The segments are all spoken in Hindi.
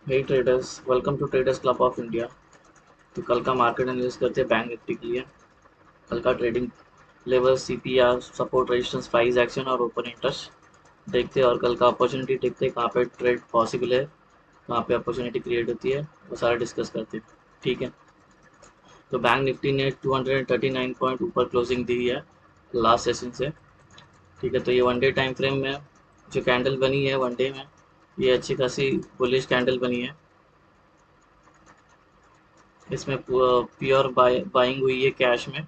Hey traders, welcome to traders club of India. तो कल का मार्केट एनालिसिस करते हैं बैंक निफ्टी के लिए। कल का trading level, CPR, support, resistance, price action और ओपन इंटरेस्ट देखते हैं, और कल का अपॉर्चुनिटी देखते हैं, कहाँ पे ट्रेड पॉसिबल है, कहाँ पे अपॉर्चुनिटी क्रिएट होती है, वो सारा डिस्कस करते हैं। ठीक है। तो बैंक निफ्टी ने 239 पॉइंट ऊपर क्लोजिंग दी है लास्ट सेशन से। ठीक है। तो ये वन डे टाइम फ्रेम में जो कैंडल बनी है वन डे में, ये अच्छी खासी बुलिश कैंडल बनी है। इसमें प्योर बाइंग हुई है कैश में।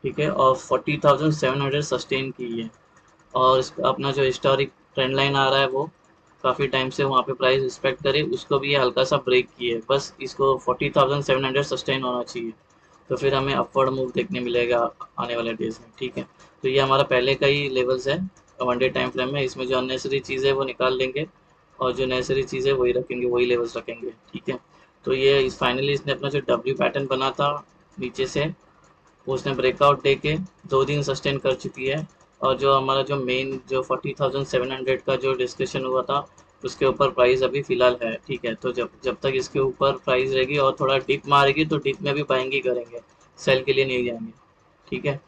ठीक है। और 40,700 सस्टेन की है। और अपना जो हिस्टोरिक ट्रेंड लाइन आ रहा है वो काफ़ी टाइम से वहाँ पे प्राइस रिस्पेक्ट करे, उसको भी ये हल्का सा ब्रेक किया है। बस इसको 40,700 सस्टेन होना चाहिए, तो फिर हमें अपवर्ड मूव देखने मिलेगा आने वाले डेज में। ठीक है। तो ये हमारा पहले का ही लेवल्स है वन डे टाइम फ्रेम में। इसमें जो अननेसरी चीज़ है वो निकाल लेंगे, और जो नेसेसरी चीज़ है वही रखेंगे, वही लेवल्स रखेंगे। ठीक है। तो ये इस फाइनली इसने अपना जो डब्ल्यू पैटर्न बना था नीचे से, वो उसने ब्रेकआउट दे के 2 दिन सस्टेन कर चुकी है। और जो हमारा जो मेन जो 40,700 का जो डिस्कशन हुआ था, उसके ऊपर प्राइस अभी फिलहाल है। ठीक है। तो जब जब तक इसके ऊपर प्राइस रहेगी और थोड़ा डिप मारेगी, तो डिप में भी बाइंग ही करेंगे, सेल के लिए नहीं जाएंगे। ठीक है।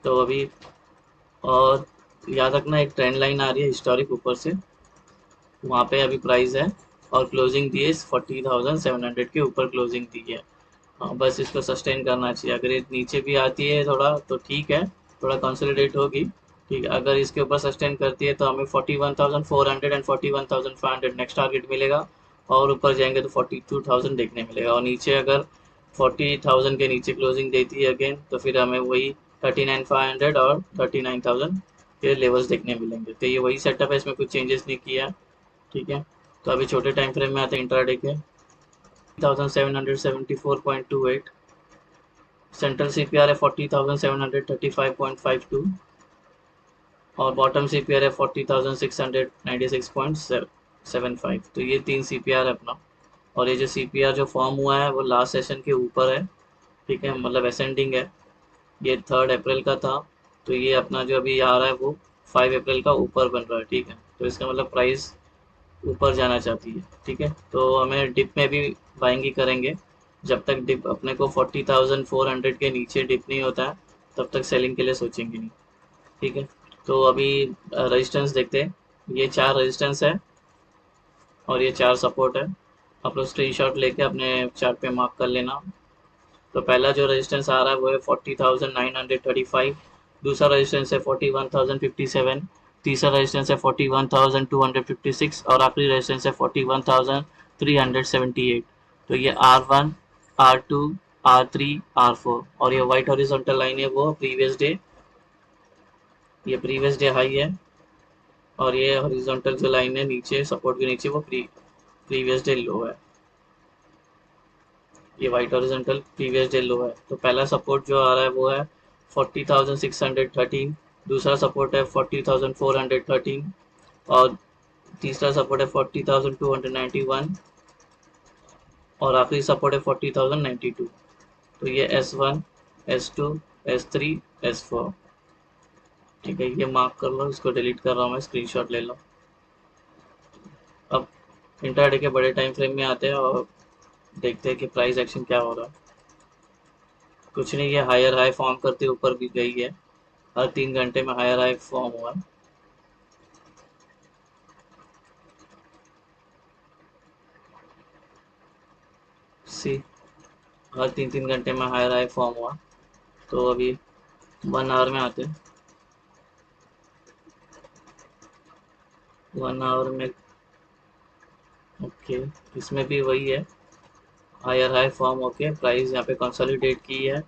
तो अभी और याद रखना, एक ट्रेंड लाइन आ रही है हिस्टोरिक ऊपर से, वहाँ पे अभी प्राइस है, और क्लोजिंग दी है 40,700 के ऊपर क्लोजिंग दी है। हाँ, बस इसको सस्टेन करना चाहिए। अगर ये नीचे भी आती है थोड़ा तो ठीक है, थोड़ा कंसोलिडेट होगी। ठीक है। अगर इसके ऊपर सस्टेन करती है तो हमें 41,400 एंड 41,500 नेक्स्ट टारगेट मिलेगा, और ऊपर जाएंगे तो 42,000 देखने मिलेगा। और नीचे अगर 40,000 के नीचे क्लोजिंग देती है अगेन, तो फिर हमें वही 39,500 और 39,000 के लेवल्स देखने मिलेंगे। तो ये वही सेटअप है, इसमें कुछ चेंजेस नहीं किया। ठीक है। तो अभी छोटे टाइम फ्रेम में आते हैं इंट्राडे के। 1774.28, सेंट्रल सीपीआर है 40,735.52, और बॉटम सीपीआर है 40,696.75। तो ये 3 सीपीआर है अपना। और ये जो सीपीआर जो फॉर्म हुआ है वो लास्ट सेशन के ऊपर है। ठीक है, मतलब असेंडिंग है। ये 3 अप्रैल का था। तो ये अपना जो अभी आ रहा है वो 5 अप्रैल का ऊपर बन रहा है। ठीक है। तो इसका मतलब प्राइस ऊपर जाना चाहती है। ठीक है। तो हमें डिप में भी बाइंग ही करेंगे। जब तक डिप अपने को 40,400 के नीचे डिप नहीं होता है, तब तक सेलिंग के लिए सोचेंगे नहीं। ठीक है। तो अभी रेजिस्टेंस देखते हैं। ये 4 रेजिस्टेंस है और ये 4 सपोर्ट है। आप लोग स्क्रीनशॉट लेके अपने चार्ट पे मार्क कर लेना। तो पहला जो रेजिस्टेंस आ रहा है वो है 40,935। दूसरा रेजिस्टेंस है 41,057। तीसरा रेजिस्टेंस है 41,256, और आखिरी रेजिस्टेंस है 41,378। तो ये R1, R2, R3, R4, और ये वाइट हॉरिजॉन्टल लाइन है वो प्रीवियस डे, ये प्रीवियस डे हाई है। और ये हॉरिजॉन्टल जो लाइन है नीचे सपोर्ट के नीचे, वो प्रीवियस डे लो है। ये वाइट हॉरिजॉन्टल प्रीवियस डे लो है। तो पहला सपोर्ट जो आ रहा है वो है 40,613। दूसरा सपोर्ट है 40,413, और तीसरा सपोर्ट है 40,291, और आखिरी सपोर्ट है 40,092। तो ये S1, S2, S3, S4। ठीक है, ये मार्क कर लो, इसको डिलीट कर रहा हूँ मैं, स्क्रीनशॉट ले लो। अब इंट्राडे के बड़े टाइम फ्रेम में आते हैं और देखते हैं कि प्राइस एक्शन क्या हो रहा है। कुछ नहीं, ये हायर हाई फॉर्म करते ऊपर भी गई है। हर 3 घंटे में हायर हाई फॉर्म हुआ है। सी, हर 3 3 घंटे में हायर हाई फॉर्म हुआ। तो अभी 1 आवर में आते हैं। 1 आवर में ओके, इसमें भी वही है, हायर हाई फॉर्म होके प्राइस यहाँ पे कंसोलिडेट की है।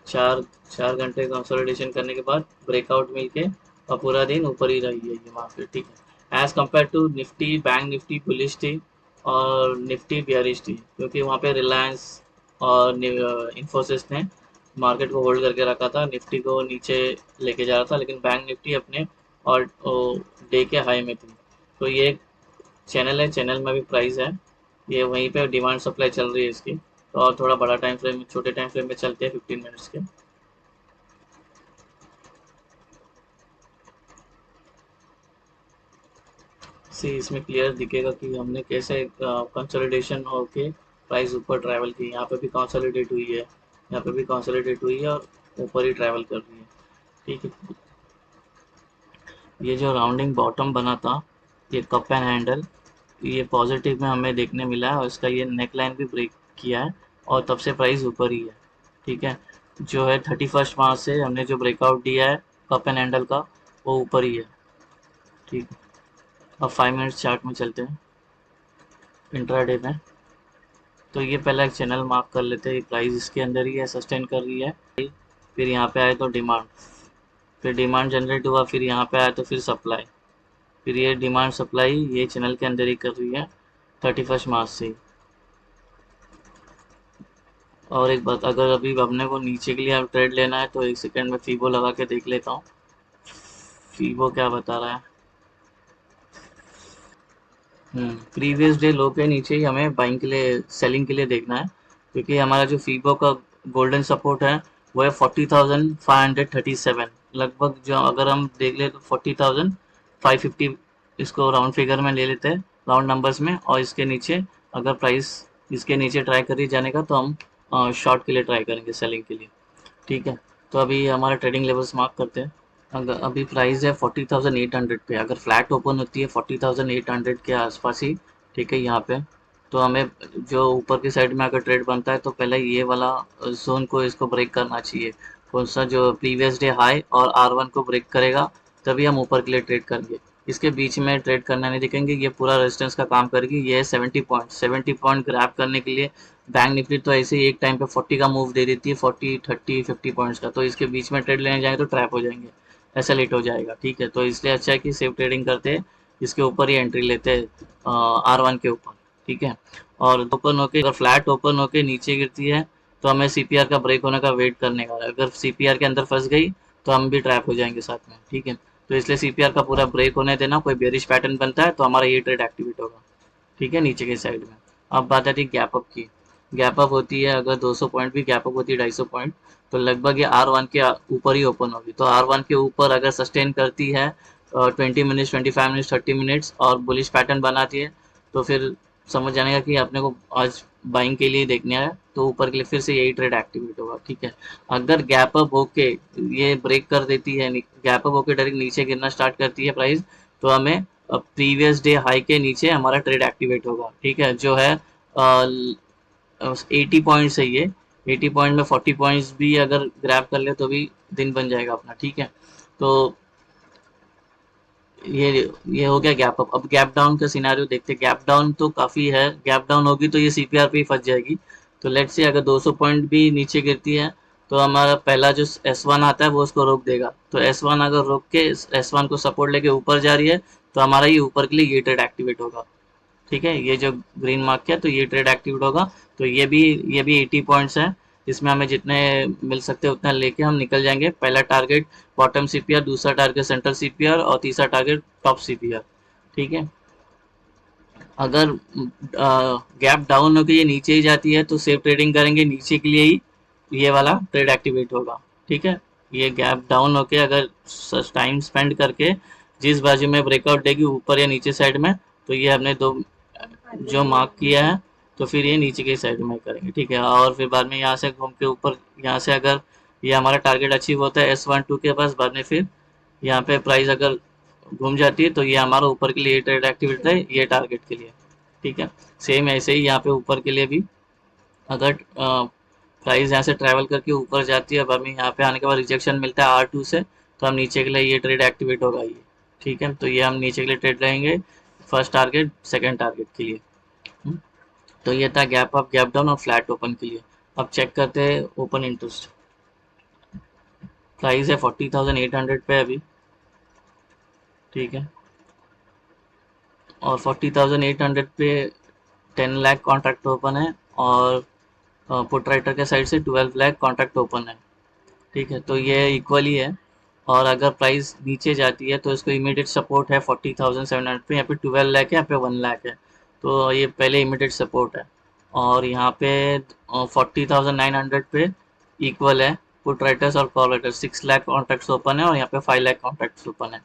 चार 4 घंटे कंसोलिडेशन करने के बाद ब्रेकआउट मिलके, और पूरा दिन ऊपर ही रही है ये मार्केट। ठीक है। As compare to Nifty, bank Nifty bullish थी, और निफ्टी बियरिश थी, क्योंकि वहाँ पे रिलायंस और इन्फोसिस ने मार्केट को होल्ड करके रखा था, निफ्टी को नीचे लेके जा रहा था। लेकिन बैंक निफ्टी अपने और डे के हाई में थी। तो ये चैनल है, चैनल में भी प्राइस है, ये वहीं पे डिमांड सप्लाई चल रही है इसकी। तो और थोड़ा बड़ा टाइम फ्रेम, छोटे टाइम फ्रेम में चलते हैं 15 मिनट्स के। सी इसमें क्लियर दिखेगा कि हमने कैसे कंसोलिडेशन होके प्राइस ऊपर ट्रैवल की। यहाँ पे भी कंसोलिडेट हुई है, यहाँ पे भी कंसोलिडेट हुई है और ऊपर ही ट्रैवल कर रही है। ठीक है, ये जो राउंडिंग बॉटम बना था, ये कप एंड हैंडल, ये पॉजिटिव में हमें देखने मिला है और इसका ये नेक लाइन भी ब्रेक किया है और तब से प्राइस ऊपर ही है। ठीक है, जो है 31 मार्च से हमने जो ब्रेकआउट दिया है कप एंड हैंडल का, वो ऊपर ही है। ठीक है, अब 5 मिनट्स चार्ट में चलते हैं इंट्राडे में। तो ये पहला एक चैनल मार्क कर लेते हैं, प्राइस इसके अंदर ही है, सस्टेन कर रही है। फिर यहाँ पे आए तो डिमांड, फिर डिमांड जनरेट हुआ, फिर यहाँ पे आया तो फिर सप्लाई, फिर ये डिमांड सप्लाई ये चैनल के अंदर ही कर रही है 31 मार्च से ही। और एक बात, अगर अभी अपने को नीचे के लिए अब ट्रेड लेना है तो एक सेकंड में फीबो लगा के देख लेता हूँ, फीबो क्या बता रहा है। प्रीवियस डे लो के नीचे ही हमें बाइंग के लिए, सेलिंग के लिए देखना है, क्योंकि हमारा जो फीबो का गोल्डन सपोर्ट है वो है 40,537 लगभग। जो अगर हम देख ले तो 40,550, इसको राउंड फिगर में ले लेते हैं, राउंड नंबर्स में, और इसके नीचे अगर प्राइस इसके नीचे ट्राई करी जाने का तो हम शॉर्ट के लिए ट्राई करेंगे, सेलिंग के लिए। ठीक है, तो अभी हमारा ट्रेडिंग लेवल्स मार्क करते हैं। अगर अभी प्राइस है 40,800 पे, अगर फ्लैट ओपन होती है 40,800 के आसपास ही, ठीक है, यहाँ पे, तो हमें जो ऊपर की साइड में अगर ट्रेड बनता है तो पहले ये वाला जोन को इसको ब्रेक करना चाहिए। कौन सा, जो प्रीवियस डे हाई और R1 को ब्रेक करेगा तभी हम ऊपर के लिए ट्रेड करेंगे। इसके बीच में ट्रेड करना नहीं दिखेंगे, ये पूरा रेजिस्टेंस का काम करेगी। ये है 70 पॉइंट ग्रैब करने के लिए। बैंक निफ्टी तो ऐसे ही एक टाइम पे 40 का मूव दे देती है, 40 30 50 पॉइंट्स का, तो इसके बीच में ट्रेड लेने जाएंगे तो ट्रैप हो जाएंगे, ऐसा लेट हो जाएगा। ठीक है, तो इसलिए अच्छा है कि सेफ ट्रेडिंग करते हैं, इसके ऊपर ही एंट्री लेते हैं R1 के ऊपर। ठीक है, और ओपन होके, अगर फ्लैट ओपन होके नीचे गिरती है तो हमें CPR का ब्रेक होने का वेट करने का है। अगर CPR के अंदर फंस गई तो हम भी ट्रैप हो जाएंगे साथ में। ठीक है, तो इसलिए CPR का पूरा ब्रेक होने देना, कोई बेरिश पैटर्न बनता है तो हमारा ये ट्रेड एक्टिवेट होगा। ठीक है, नीचे की साइड में। अब बात आती है गैप अप की। गैप अप होती है, अगर 200 पॉइंट भी गैप अप होती है, 250 पॉइंट, तो लगभग ये R1 के ऊपर ही ओपन होगी। तो R1 के ऊपर अगर सस्टेन करती है 20 मिनट्स, 25 मिनट्स, 30 मिनट्स और बुलिश पैटर्न बनाती है, तो फिर समझ जाने का कि अपने को आज बाइंग के लिए देखना है, तो ऊपर के लिए फिर से यही ट्रेड एक्टिवेट होगा। ठीक है, अगर गैप अप होके ये ब्रेक कर देती है, गैप अप होके डायरेक्ट नीचे गिरना स्टार्ट करती है प्राइस, तो हमें प्रीवियस डे हाई के नीचे हमारा ट्रेड एक्टिवेट होगा। ठीक है, जो है 80 पॉइंट से ये 80 पॉइंट में 40 पॉइंट्स भी अगर ग्रैब कर ले तो भी दिन बन जाएगा अपना। ठीक है, तो ये ये हो गया गैप अप। अब गैप डाउन का सिनेरियो देखते हैं। गैप डाउन तो काफ़ी है, गैप डाउन होगी तो ये CPR पे ही फंस जाएगी। तो लेट्स से अगर 200 पॉइंट भी नीचे गिरती है तो हमारा पहला जो S1 आता है वो उसको रोक देगा। तो S1 अगर रोक के S1 को सपोर्ट लेके ऊपर जा रही है तो हमारा ये ऊपर के लिए ये ट्रेड एक्टिवेट होगा। ठीक है, ये जो ग्रीन मार्क किया तो ये ट्रेड एक्टिवेट होगा। तो ये भी 80 पॉइंट्स है, इसमें हमें जितने मिल सकते हैं उतना लेके हम निकल जाएंगे। पहला टारगेट बॉटम CPR, दूसरा टारगेट सेंटर CPR और तीसरा टारगेट टॉप CPR। ठीक है, अगर गैप डाउन होकर ये नीचे ही जाती है तो सेफ ट्रेडिंग करेंगे, नीचे के लिए ही ये वाला ट्रेड एक्टिवेट होगा। ठीक है, ये गैप डाउन होके अगर टाइम स्पेंड करके जिस बाजू में ब्रेकआउट देगी, ऊपर या नीचे साइड में, तो ये हमने दो जो मार्क किया है, तो फिर ये नीचे की साइड में करेंगे। ठीक है, और फिर बाद में यहाँ से घूम के ऊपर, यहाँ से अगर ये हमारा टारगेट अचीव होता है S12 के पास, बाद में फिर यहाँ पे प्राइस अगर घूम जाती है तो ये हमारा ऊपर के लिए ट्रेड एक्टिवेट है, ये टारगेट के लिए। ठीक है, सेम ऐसे ही यहाँ पे ऊपर के लिए भी, अगर प्राइस यहाँ से ट्रैवल करके ऊपर जाती है, अब हमें यहाँ पे आने के बाद रिजेक्शन मिलता है R2 से, तो हम नीचे के लिए ये ट्रेड एक्टिवेट होगा ये। ठीक है, तो ये हम नीचे के लिए ट्रेड रहेंगे, फर्स्ट टारगेट सेकंड टारगेट के लिए। हम्म, तो ये था गैप अप, गैप डाउन और फ्लैट ओपन के लिए। अब चेक करते हैं ओपन इंटरेस्ट। प्राइस है 40,800 पे अभी। ठीक है, और 40,800 पे 10 लाख कॉन्ट्रैक्ट ओपन है, और पुट राइटर के साइड से 12 लाख कॉन्ट्रैक्ट ओपन है। ठीक है, तो ये इक्वली है। और अगर प्राइस नीचे जाती है तो इसको इमीडिएट सपोर्ट है 40,700 पे, यहाँ पे 12 लाख है, यहाँ पे 1 लाख है, तो ये पहले इमीडिएट सपोर्ट है। और यहाँ पे 40,900 पे इक्वल है पुट राइटर्स और call writers, 6 lakh contracts open है और यहाँ पे 5 लाख कॉन्ट्रैक्ट्स ओपन है।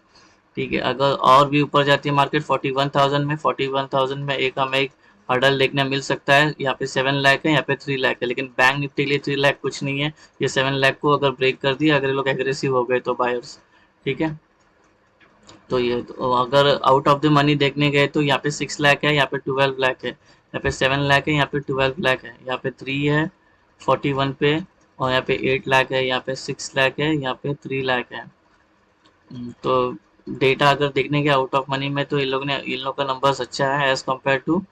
ठीक है। अगर और भी ऊपर जाती है मार्केट 41,000 में, 41,000 में एक हमें एक हर्डल देखने मिल सकता है। यहाँ पे 7 लाख है, यहाँ पे 3 लाख है, लेकिन बैंक निफ्टी के लिए 3 लाख कुछ नहीं है। ये 7 लाख को अगर ब्रेक कर दिया, अगर ये लोग एग्रेसिव हो गए तो बायर्स, ठीक है। तो ये तो अगर आउट ऑफ द मनी देखने गए तो यहाँ पे 6 लाख है, यहाँ पे 12 लाख है, यहाँ पे 7 लाख है, यहाँ पे 12 लाख है, यहाँ पे 3 है 41 पे, और यहाँ पे 8 लाख है, यहाँ पे 6 लाख है, यहाँ पे 3 लाख है। तो डेटा अगर देखने के आउट ऑफ मनी में तो इन लोग का नंबर्स अच्छा है as compare to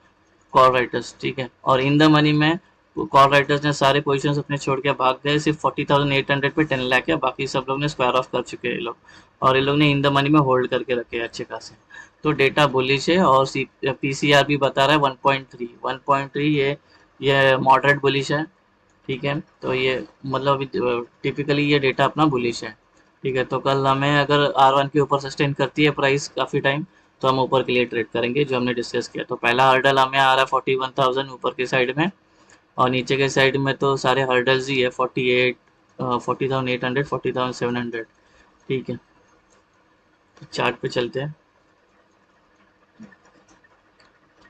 call writers, ठीक है। और इन द मनी में कॉल राइटर्स ने सारे पोजीशंस अपने छोड़ के भाग गए, सिर्फ 40,800 पे 10 लाख है, बाकी सब लोग ने स्क्वायर ऑफ कर चुके हैं ये लोग, और ये लोग ने इन द मनी में होल्ड करके रखे हैं अच्छे खासे। तो डेटा बुलिश है, और पीसीआर भी बता रहा है 1.3, 1.3, ये मॉडरेट बुलिश है, ठीक है। तो ये मतलब टिपिकली ये डेटा अपना बुलिश है, ठीक है। तो कल हमें अगर R1 के ऊपर सस्टेन करती है प्राइस काफ़ी टाइम, तो हम ऊपर के लिए ट्रेड करेंगे, जो हमने डिस्कस किया। तो पहला हर्डल हमें आ रहा है 41,000 ऊपर के साइड में, और नीचे के साइड में तो सारे हर्डल्स ही है 40,800, 40,700, ठीक है। तो चार्ट पे चलते हैं।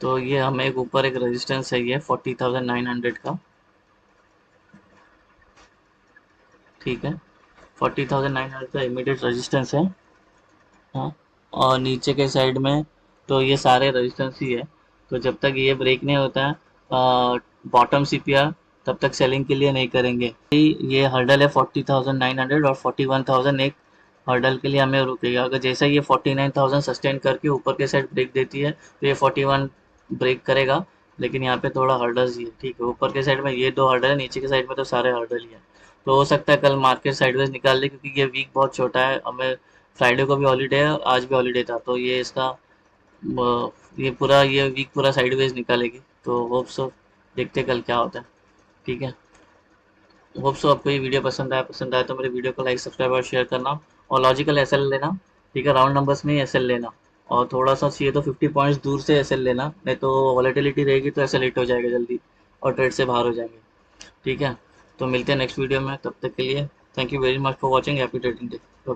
तो ये हमें एक ऊपर एक रेजिस्टेंस है, ये 40,900 का, ठीक है। 40,900 का इमीडिएट रेजिस्टेंस है। हाँ, और नीचे के साइड में तो ये सारे रेजिस्टेंस ही है। तो जब तक ये ब्रेक नहीं होता है बॉटम सीपीआर, तब तक सेलिंग के लिए नहीं करेंगे। ये हर्डल है 40,900, और 41,000 एक हर्डल के लिए हमें रुकेगा। अगर जैसा ये 49,000 सस्टेन करके ऊपर के साइड ब्रेक देती है, तो ये 41 ब्रेक करेगा। लेकिन यहाँ पे थोड़ा हर्डल्स ही है, ठीक है। ऊपर के साइड में ये 2 हर्डल है, नीचे के साइड में तो सारे हर्डल ही है। तो हो सकता है कल मार्केट साइडवेज निकाल ले, क्योंकि ये वीक बहुत छोटा है। हमें फ्राइडे को भी हॉलीडे है, आज भी हॉलीडे था, तो ये इसका ये वीक पूरा साइडवेज निकालेगी। तो होप सो, देखते कल क्या होता है, ठीक है। होप सो आपको ये वीडियो पसंद आया तो मेरे वीडियो को लाइक, सब्सक्राइब और शेयर करना, और लॉजिकल एसएल लेना, ठीक है। राउंड नंबर्स में ही एसएल लेना, और थोड़ा सा चाहिए तो 50 पॉइंट्स दूर से एसएल लेना, नहीं तो वॉलेटिलिटी रहेगी तो एसएल हिट हो जाएगा जल्दी, और ट्रेड से बाहर हो जाएंगे, ठीक है। तो मिलते हैं नेक्स्ट वीडियो में, तब तक के लिए thank you very much for watching, happy trading day.